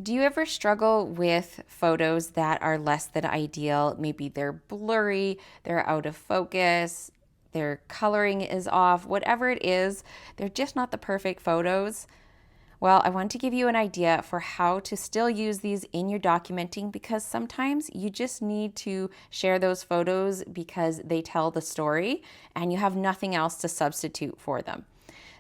Do you ever struggle with photos that are less than ideal? Maybe they're blurry, they're out of focus, their coloring is off, whatever it is, they're just not the perfect photos. Well, I want to give you an idea for how to still use these in your documenting, because sometimes you just need to share those photos because they tell the story and you have nothing else to substitute for them.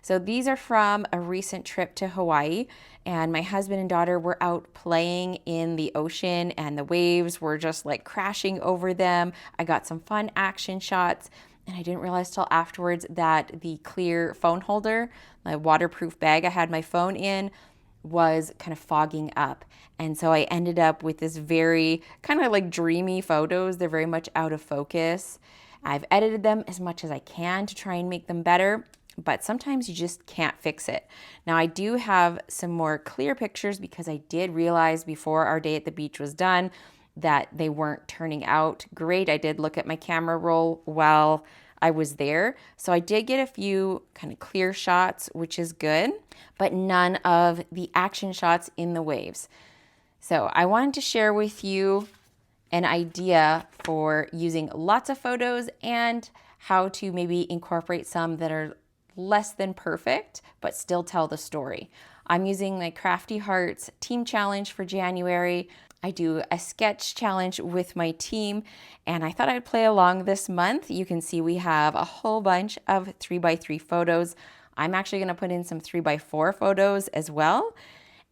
So these are from a recent trip to Hawaii, and my husband and daughter were out playing in the ocean and the waves were just like crashing over them. I got some fun action shots, and I didn't realize till afterwards that the clear phone holder, the waterproof bag I had my phone in, was kind of fogging up. And so I ended up with this very kind of like dreamy photos. They're very much out of focus. I've edited them as much as I can to try and make them better, but sometimes you just can't fix it. Now I do have some more clear pictures because I did realize before our day at the beach was done that they weren't turning out great. I did look at my camera roll while I was there. So I did get a few kind of clear shots, which is good, but none of the action shots in the waves. So I wanted to share with you an idea for using lots of photos and how to maybe incorporate some that are less than perfect, but still tell the story. I'm using my Crafty Hearts team challenge for January. I do a sketch challenge with my team, and I thought I'd play along this month. You can see we have a whole bunch of 3x3 photos. I'm actually going to put in some 3x4 photos as well.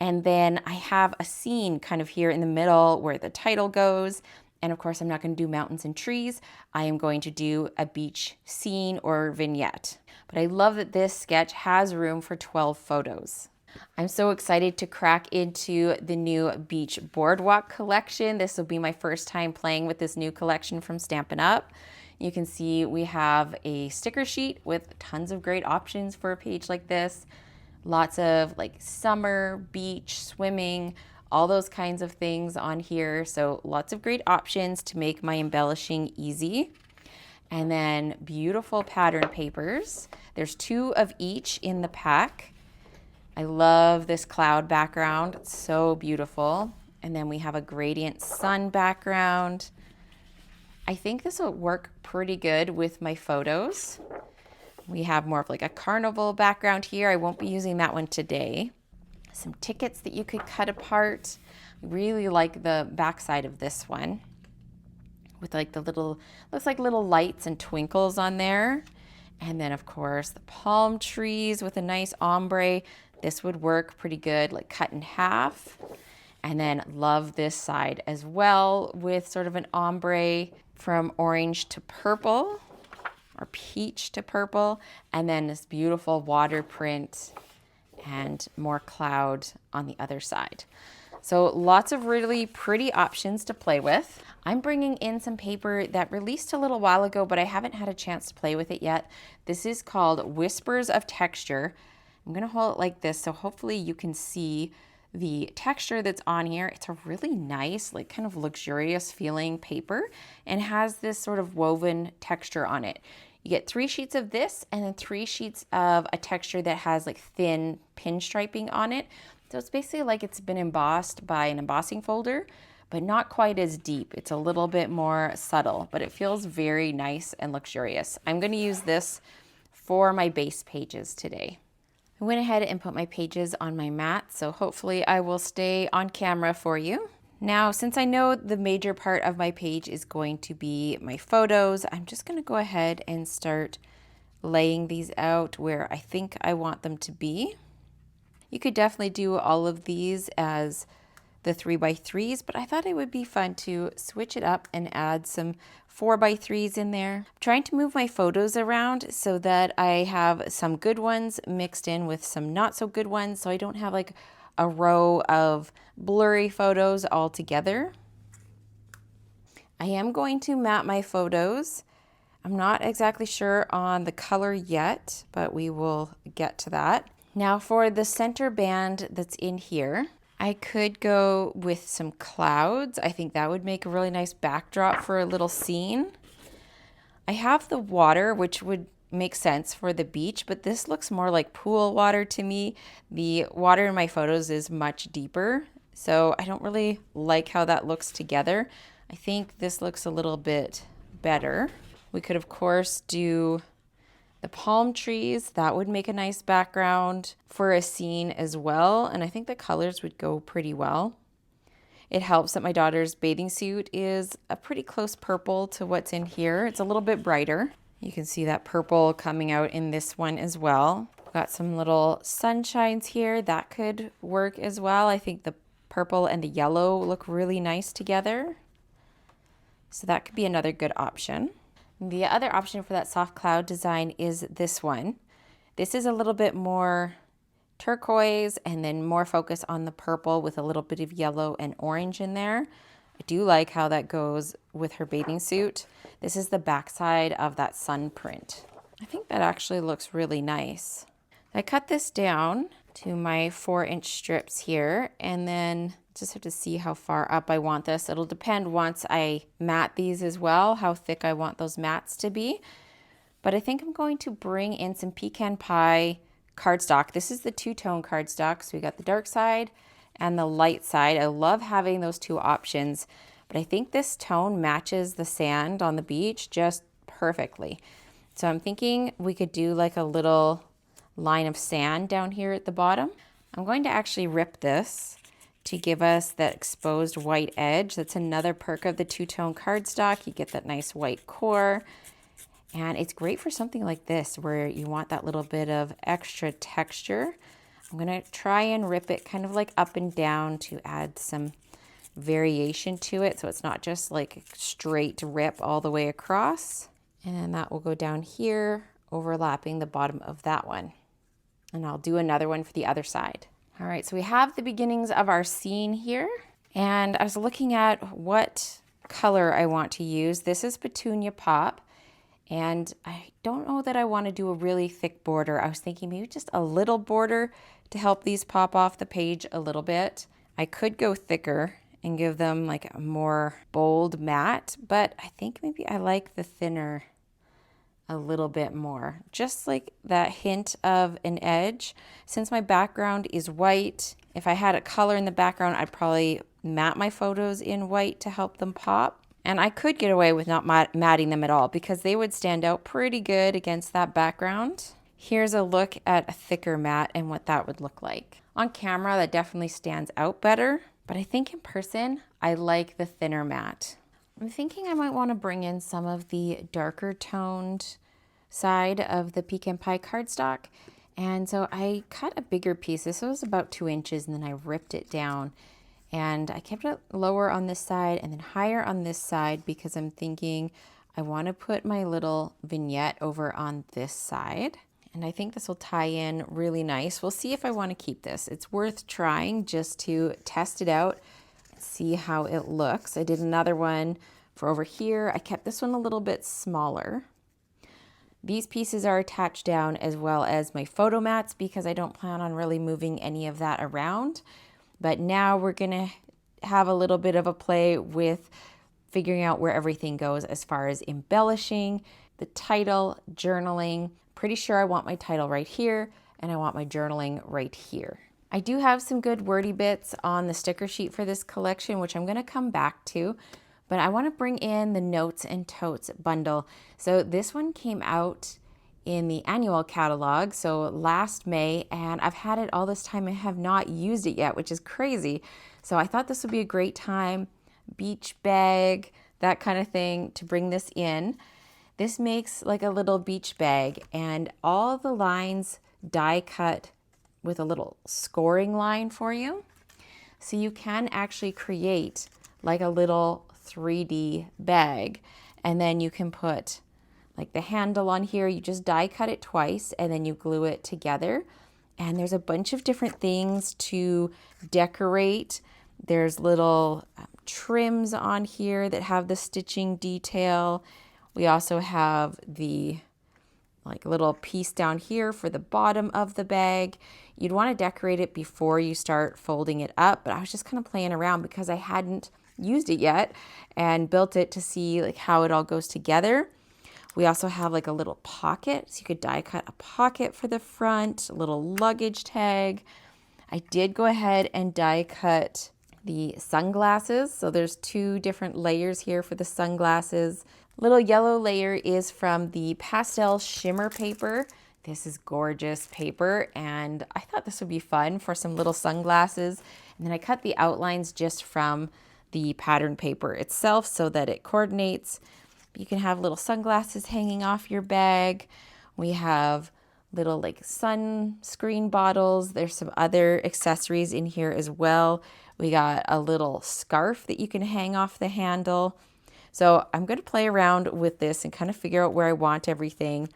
And then I have a scene kind of here in the middle where the title goes. And of course, I'm not going to do mountains and trees. I am going to do a beach scene or vignette. But I love that this sketch has room for 12 photos. I'm so excited to crack into the new Beach Boardwalk collection. This will be my first time playing with this new collection from Stampin' Up. You can see we have a sticker sheet with tons of great options for a page like this. Lots of like summer, beach, swimming, all those kinds of things on here. So lots of great options to make my embellishing easy. And then beautiful pattern papers. There's 2 of each in the pack. I love this cloud background. It's so beautiful. And then we have a gradient sun background. I think this will work pretty good with my photos. We have more of like a carnival background here. I won't be using that one today. Some tickets that you could cut apart. I really like the backside of this one with like the little, looks like little lights and twinkles on there. And then of course the palm trees with a nice ombre. This would work pretty good, like cut in half. And then love this side as well with sort of an ombre from orange to purple or peach to purple. And then this beautiful water print and more cloud on the other side. So lots of really pretty options to play with. I'm bringing in some paper that released a little while ago, but I haven't had a chance to play with it yet. This is called Whispers of Texture. I'm gonna hold it like this, so hopefully you can see the texture that's on here. It's a really nice, like kind of luxurious feeling paper and has this sort of woven texture on it. You get 3 sheets of this and then 3 sheets of a texture that has like thin pinstriping on it. So it's basically like it's been embossed by an embossing folder, but not quite as deep. It's a little bit more subtle, but it feels very nice and luxurious. I'm going to use this for my base pages today. I went ahead and put my pages on my mat, so hopefully I will stay on camera for you. Now, since I know the major part of my page is going to be my photos, I'm just going to go ahead and start laying these out where I think I want them to be. You could definitely do all of these as the 3x3s, but I thought it would be fun to switch it up and add some 4x3s in there. I'm trying to move my photos around so that I have some good ones mixed in with some not so good ones, so I don't have like a row of blurry photos all together. I am going to map my photos. I'm not exactly sure on the color yet, but we will get to that. Now for the center band that's in here, I could go with some clouds. I think that would make a really nice backdrop for a little scene. I have the water, which would make sense for the beach, but this looks more like pool water to me. The water in my photos is much deeper, So I don't really like how that looks together. I think this looks a little bit better. We could, of course, do the palm trees. That would make a nice background for a scene as well. And I think the colors would go pretty well. It helps that my daughter's bathing suit is a pretty close purple to what's in here. It's a little bit brighter. You can see that purple coming out in this one as well. Got some little sunshines here. That could work as well. I think the purple and the yellow look really nice together. So that could be another good option. The other option for that soft cloud design is this one. This is a little bit more turquoise and then more focus on the purple with a little bit of yellow and orange in there. I do like how that goes with her bathing suit. This is the backside of that sun print. I think that actually looks really nice. I cut this down to my 4-inch strips here, and then just have to see how far up I want this. It'll depend once I mat these as well, how thick I want those mats to be. But I think I'm going to bring in some pecan pie cardstock. This is the two-tone cardstock, so we got the dark side and the light side. I love having those two options, but I think this tone matches the sand on the beach just perfectly. So I'm thinking we could do like a little line of sand down here at the bottom. I'm going to actually rip this to give us that exposed white edge. That's another perk of the two-tone cardstock. You get that nice white core. And it's great for something like this where you want that little bit of extra texture. I'm gonna try and rip it kind of like up and down to add some variation to it, so it's not just like straight rip all the way across. And then that will go down here, overlapping the bottom of that one. And I'll do another one for the other side. All right, so we have the beginnings of our scene here. And I was looking at what color I want to use. This is Petunia Pop. And I don't know that I want to do a really thick border. I was thinking maybe just a little border to help these pop off the page a little bit. I could go thicker and give them like a more bold matte, but I think maybe I like the thinner a little bit more. Just like that hint of an edge. Since my background is white, if I had a color in the background, I'd probably matte my photos in white to help them pop. And I could get away with not matting them at all because they would stand out pretty good against that background. Here's a look at a thicker matte and what that would look like. On camera, that definitely stands out better, but I think in person, I like the thinner matte. I'm thinking I might want to bring in some of the darker toned side of the pecan pie cardstock. And so I cut a bigger piece. This was about 2 inches, and then I ripped it down. And I kept it lower on this side and then higher on this side because I'm thinking I want to put my little vignette over on this side. And I think this will tie in really nice. We'll see if I want to keep this. It's worth trying just to test it out and see how it looks. I did another one for over here. I kept this one a little bit smaller. These pieces are attached down as well as my photo mats because I don't plan on really moving any of that around. But now we're gonna have a little bit of a play with figuring out where everything goes as far as embellishing, the title, journaling. Pretty sure I want my title right here and I want my journaling right here. I do have some good wordy bits on the sticker sheet for this collection, which I'm gonna come back to, but I wanna bring in the Notes and Totes bundle. So this one came out in the annual catalog, so last May, and I've had it all this time and have not used it yet, which is crazy. So I thought this would be a great time, beach bag, that kind of thing, to bring this in. This makes like a little beach bag, and all the lines die cut with a little scoring line for you. So you can actually create like a little 3D bag, and then you can put like the handle on here. You just die cut it twice and then you glue it together. And there's a bunch of different things to decorate. There's little trims on here that have the stitching detail. We also have the like little piece down here for the bottom of the bag. You'd want to decorate it before you start folding it up, but I was just kind of playing around because I hadn't used it yet and built it to see like how it all goes together. We also have like a little pocket, so you could die cut a pocket for the front, a little luggage tag. I did go ahead and die cut the sunglasses. So there's 2 different layers here for the sunglasses. Little yellow layer is from the Pastel Shimmer paper. This is gorgeous paper, and I thought this would be fun for some little sunglasses. And then I cut the outlines just from the pattern paper itself so that it coordinates. You can have little sunglasses hanging off your bag. We have little like sunscreen bottles. There's some other accessories in here as well. We got a little scarf that you can hang off the handle. So I'm going to play around with this and kind of figure out where I want everything.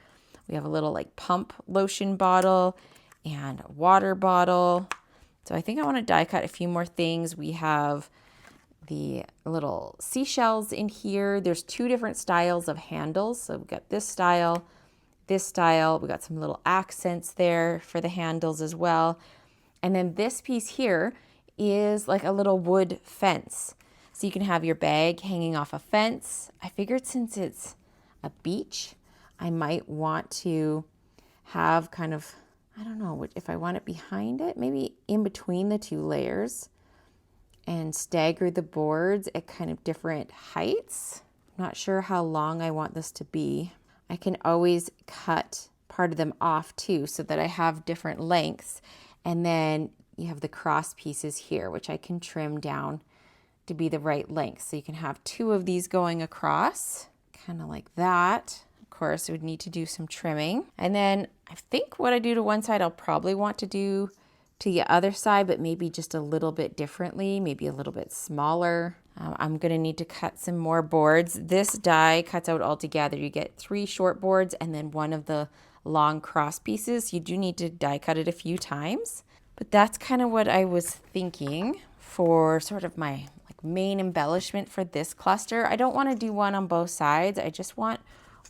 We have a little like pump lotion bottle and a water bottle. So I think I want to die cut a few more things. We have the little seashells in here. There's 2 different styles of handles. So we've got this style. We got some little accents there for the handles as well. And then this piece here is like a little wood fence. So you can have your bag hanging off a fence. I figured since it's a beach, I might want to have kind of, I don't know if I want it behind it, maybe in between the 2 layers, and stagger the boards at kind of different heights. I'm not sure how long I want this to be. I can always cut part of them off too so that I have different lengths. And then you have the cross pieces here, which I can trim down to be the right length. So you can have 2 of these going across, kind of like that. Of course, we would need to do some trimming. And then I think what I do to one side, I'll probably want to do to the other side, but maybe just a little bit differently, maybe a little bit smaller. I'm going to need to cut some more boards. This die cuts out all together. You get 3 short boards and then 1 of the long cross pieces. You do need to die cut it a few times, but that's kind of what I was thinking for sort of my like main embellishment for this cluster. I don't want to do 1 on both sides. I just want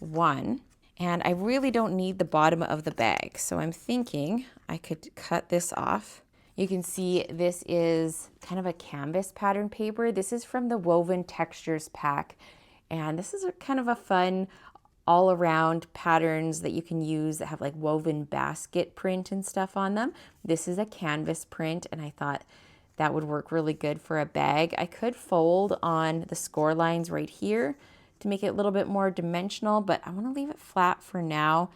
1, and I really don't need the bottom of the bag. So I'm thinking I could cut this off. You can see this is kind of a canvas pattern paper. This is from the Woven Textures pack. And this is kind of a fun all around patterns that you can use that have like woven basket print and stuff on them. This is a canvas print, and I thought that would work really good for a bag. I could fold on the score lines right here to make it a little bit more dimensional, but I want to leave it flat for now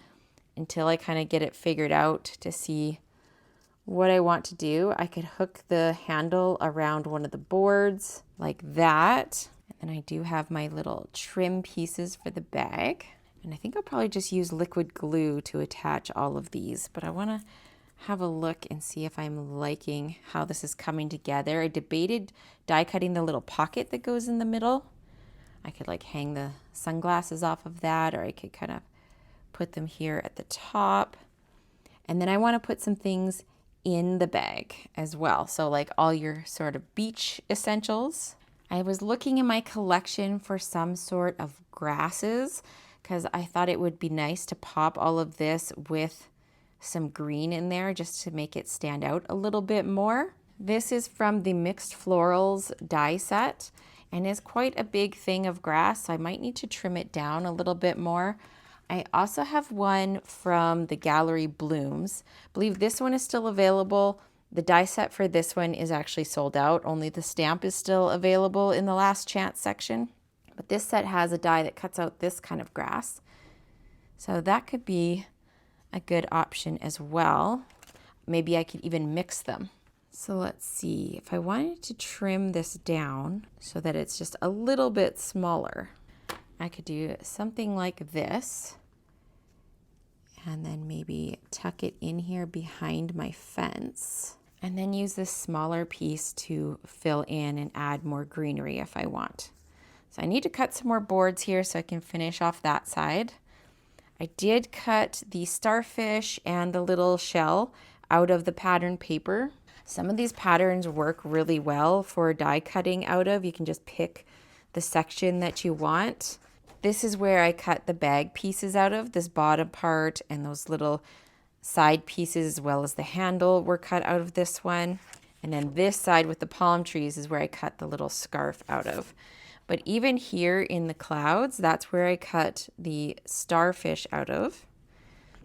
until I kind of get it figured out to see what I want to do. I could hook the handle around one of the boards like that. And then I do have my little trim pieces for the bag. And I think I'll probably just use liquid glue to attach all of these, but I want to have a look and see if I'm liking how this is coming together. I debated die cutting the little pocket that goes in the middle. I could like hang the sunglasses off of that, or I could kind of put them here at the top. And then I want to put some things in the bag as well. So like all your sort of beach essentials. I was looking in my collection for some sort of grasses because I thought it would be nice to pop all of this with some green in there just to make it stand out a little bit more. This is from the Mixed Florals die set and is quite a big thing of grass, so I might need to trim it down a little bit more. I also have one from the Gallery Blooms. I believe this one is still available. The die set for this one is actually sold out. Only the stamp is still available in the last chance section. But this set has a die that cuts out this kind of grass. So that could be a good option as well. Maybe I could even mix them. So let's see. If I wanted to trim this down so that it's just a little bit smaller, I could do something like this. And then maybe tuck it in here behind my fence. And then use this smaller piece to fill in and add more greenery if I want. So I need to cut some more boards here so I can finish off that side. I did cut the starfish and the little shell out of the pattern paper. Some of these patterns work really well for die cutting out of. You can just pick the section that you want. This is where I cut the bag pieces out of. This bottom part and those little side pieces as well as the handle were cut out of this one. And then this side with the palm trees is where I cut the little scarf out of. But even here in the clouds, that's where I cut the starfish out of.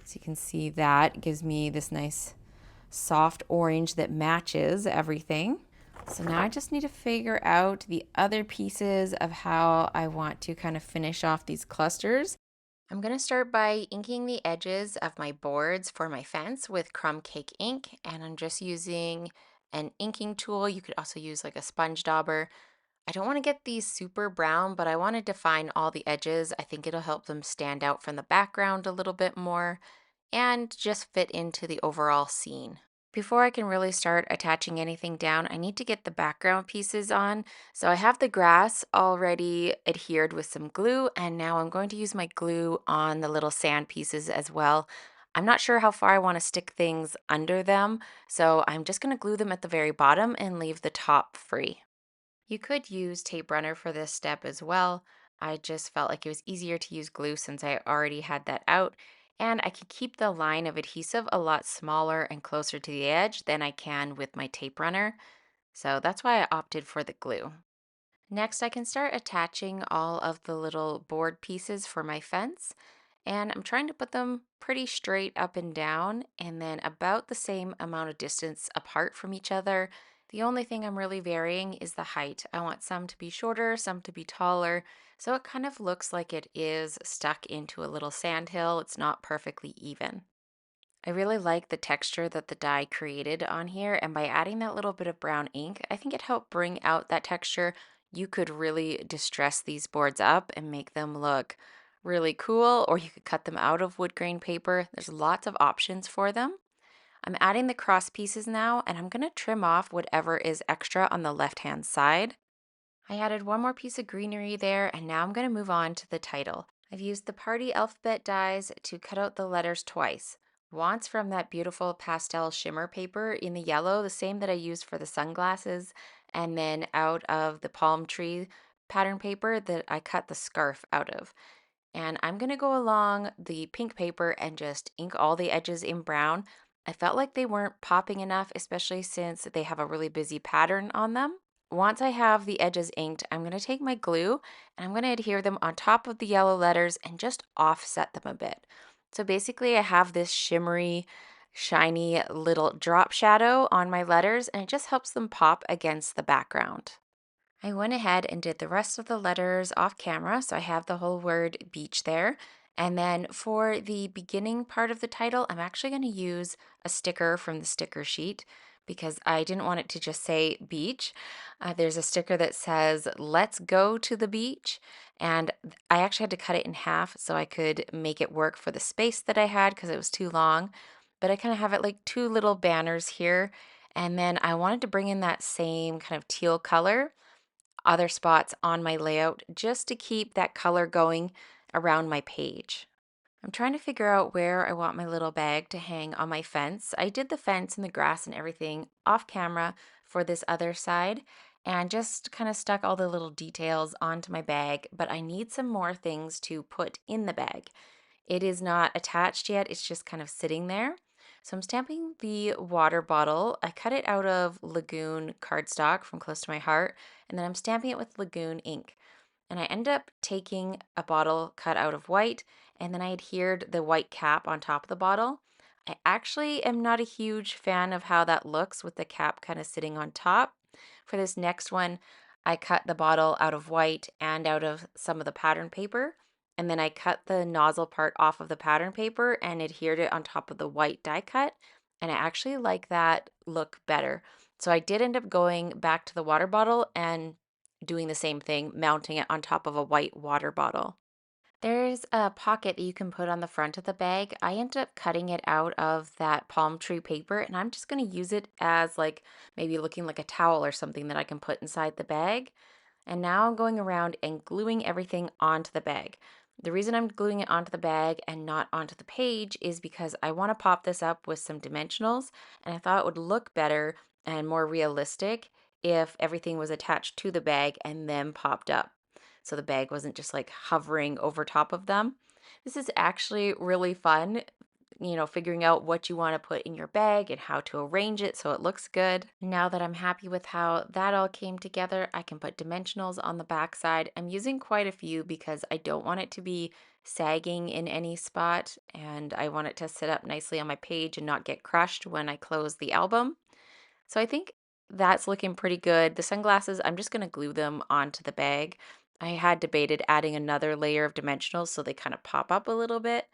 So you can see that gives me this nice soft orange that matches everything. So now I just need to figure out the other pieces of how I want to kind of finish off these clusters. I'm going to start by inking the edges of my boards for my fence with Crumb Cake ink, and I'm just using an inking tool. You could also use like a sponge dauber. I don't want to get these super brown, but I want to define all the edges. I think it'll help them stand out from the background a little bit more and just fit into the overall scene. Before I can really start attaching anything down, I need to get the background pieces on. So I have the grass already adhered with some glue, and now I'm going to use my glue on the little sand pieces as well. I'm not sure how far I want to stick things under them, so I'm just going to glue them at the very bottom and leave the top free. You could use tape runner for this step as well. I just felt like it was easier to use glue since I already had that out, and I can keep the line of adhesive a lot smaller and closer to the edge than I can with my tape runner. So that's why I opted for the glue. Next, I can start attaching all of the little board pieces for my fence, and I'm trying to put them pretty straight up and down and then about the same amount of distance apart from each other. The only thing I'm really varying is the height. I want some to be shorter, some to be taller, so it kind of looks like it is stuck into a little sandhill. It's not perfectly even. I really like the texture that the die created on here, and by adding that little bit of brown ink, I think it helped bring out that texture. You could really distress these boards up and make them look really cool, or you could cut them out of wood grain paper. There's lots of options for them. I'm adding the cross pieces now, and I'm going to trim off whatever is extra on the left-hand side. I added one more piece of greenery there, and now I'm going to move on to the title. I've used the Party Alphabet dies to cut out the letters twice. Once from that beautiful pastel shimmer paper in the yellow, the same that I used for the sunglasses, and then out of the palm tree pattern paper that I cut the scarf out of. And I'm going to go along the pink paper and just ink all the edges in brown. I felt like they weren't popping enough, especially since they have a really busy pattern on them. Once I have the edges inked, I'm going to take my glue and I'm going to adhere them on top of the yellow letters and just offset them a bit. So basically I have this shimmery, shiny little drop shadow on my letters, and it just helps them pop against the background. I went ahead and did the rest of the letters off camera, so I have the whole word beach there. And then for the beginning part of the title, I'm actually going to use a sticker from the sticker sheet because I didn't want it to just say beach. There's a sticker that says, "Let's go to the beach." And I actually had to cut it in half so I could make it work for the space that I had because it was too long. But I kind of have it like two little banners here. And then I wanted to bring in that same kind of teal color other spots on my layout just to keep that color going around my page. I'm trying to figure out where I want my little bag to hang on my fence. I did the fence and the grass and everything off camera for this other side and just kind of stuck all the little details onto my bag, but I need some more things to put in the bag. It is not attached yet, it's just kind of sitting there. So I'm stamping the water bottle. I cut it out of Lagoon cardstock from Close to My Heart, and then I'm stamping it with Lagoon ink. And I end up taking a bottle cut out of white, and then I adhered the white cap on top of the bottle. I actually am not a huge fan of how that looks with the cap kind of sitting on top. For this next one, I cut the bottle out of white and out of some of the pattern paper, and then I cut the nozzle part off of the pattern paper and adhered it on top of the white die cut, and I actually like that look better. So I did end up going back to the water bottle and doing the same thing, mounting it on top of a white water bottle. There's a pocket that you can put on the front of the bag. I ended up cutting it out of that palm tree paper, and I'm just going to use it as like maybe looking like a towel or something that I can put inside the bag. And now I'm going around and gluing everything onto the bag. The reason I'm gluing it onto the bag and not onto the page is because I want to pop this up with some dimensionals, and I thought it would look better and more realistic if everything was attached to the bag and then popped up. So the bag wasn't just like hovering over top of them. This is actually really fun, figuring out what you want to put in your bag and how to arrange it so it looks good. Now that I'm happy with how that all came together, I can put dimensionals on the back side. I'm using quite a few because I don't want it to be sagging in any spot, and I want it to sit up nicely on my page and not get crushed when I close the album. So I think that's looking pretty good. The sunglasses, I'm just going to glue them onto the bag. I had debated adding another layer of dimensionals so they kind of pop up a little bit,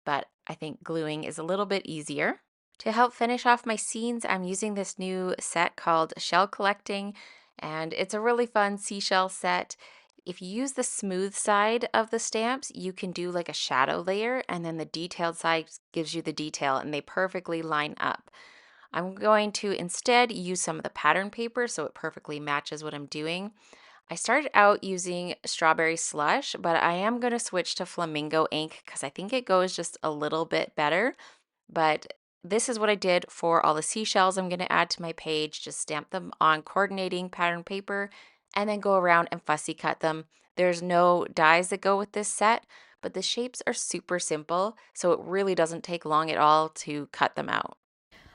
but I think gluing is a little bit easier. To help finish off my scenes, I'm using this new set called Shell Collecting, and it's a really fun seashell set. If you use the smooth side of the stamps, you can do like a shadow layer, and then the detailed side gives you the detail, and they perfectly line up. I'm going to instead use some of the pattern paper so it perfectly matches what I'm doing. I started out using strawberry slush, but I am going to switch to flamingo ink because I think it goes just a little bit better. But this is what I did for all the seashells I'm going to add to my page. Just stamp them on coordinating pattern paper and then go around and fussy cut them. There's no dies that go with this set, but the shapes are super simple, so it really doesn't take long at all to cut them out.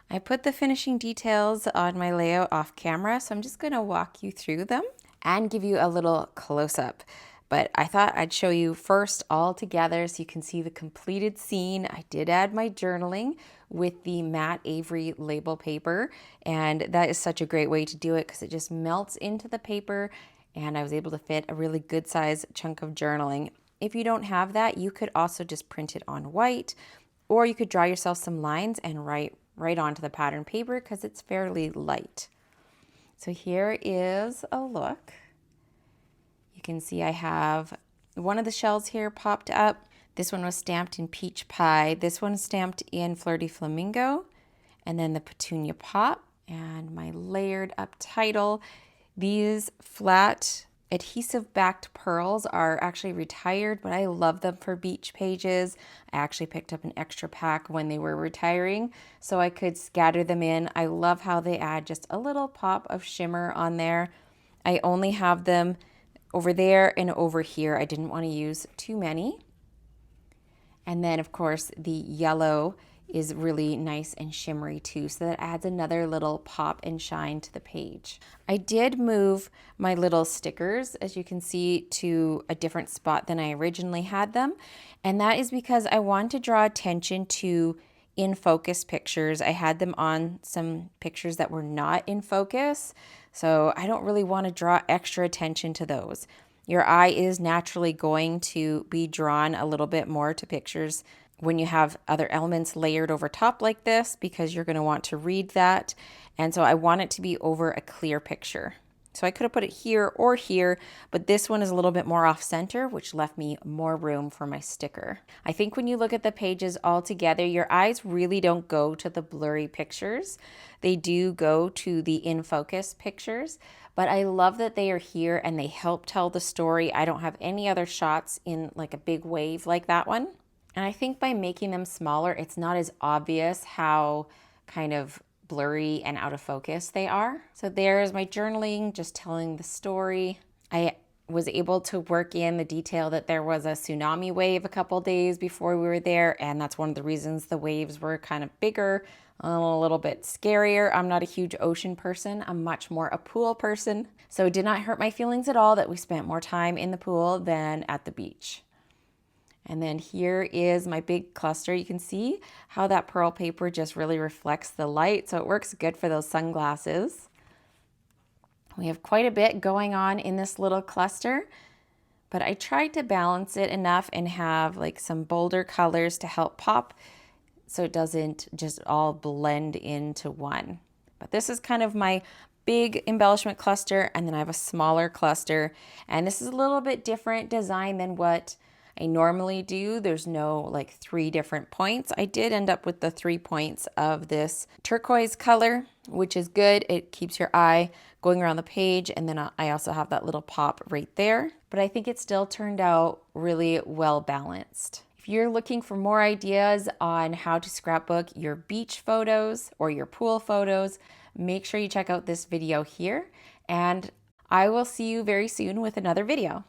I put the finishing details on my layout off camera, so I'm just going to walk you through them and give you a little close-up. But I thought I'd show you first all together so you can see the completed scene. I did add my journaling with the matte Avery label paper, and that is such a great way to do it because it just melts into the paper, and I was able to fit a really good size chunk of journaling. If you don't have that, you could also just print it on white, or you could draw yourself some lines and write right onto the pattern paper because it's fairly light. So here is a look. You can see I have one of the shells here popped up. This one was stamped in Peach Pie. This one stamped in Flirty Flamingo. And then the Petunia Pop and my layered up title. These flat adhesive-backed pearls are actually retired, but I love them for beach pages. I actually picked up an extra pack when they were retiring so I could scatter them in. I love how they add just a little pop of shimmer on there. I only have them over there and over here. I didn't want to use too many. And then, of course, the yellow is really nice and shimmery too, so that adds another little pop and shine to the page. I did move my little stickers, as you can see, to a different spot than I originally had them, and that is because I want to draw attention to in focus pictures. I had them on some pictures that were not in focus, so I don't really want to draw extra attention to those. Your eye is naturally going to be drawn a little bit more to pictures when you have other elements layered over top like this because you're going to want to read that. And so I want it to be over a clear picture. So I could have put it here or here, but this one is a little bit more off center, which left me more room for my sticker. I think when you look at the pages all together, your eyes really don't go to the blurry pictures. They do go to the in focus pictures, but I love that they are here and they help tell the story. I don't have any other shots in like a big wave like that one. And I think by making them smaller, it's not as obvious how kind of blurry and out of focus they are. So there's my journaling, just telling the story. I was able to work in the detail that there was a tsunami wave a couple days before we were there, and that's one of the reasons the waves were kind of bigger, a little bit scarier. I'm not a huge ocean person. I'm much more a pool person. So it did not hurt my feelings at all that we spent more time in the pool than at the beach. And then here is my big cluster. You can see how that pearl paper just really reflects the light, so it works good for those sunglasses. We have quite a bit going on in this little cluster, but I tried to balance it enough and have like some bolder colors to help pop so it doesn't just all blend into one. But this is kind of my big embellishment cluster, and then I have a smaller cluster, and this is a little bit different design than what I normally do. There's no like 3 different points. I did end up with the 3 points of this turquoise color, which is good. It keeps your eye going around the page, and then I also have that little pop right there. But I think it still turned out really well balanced. If you're looking for more ideas on how to scrapbook your beach photos or your pool photos, make sure you check out this video here, and I will see you very soon with another video.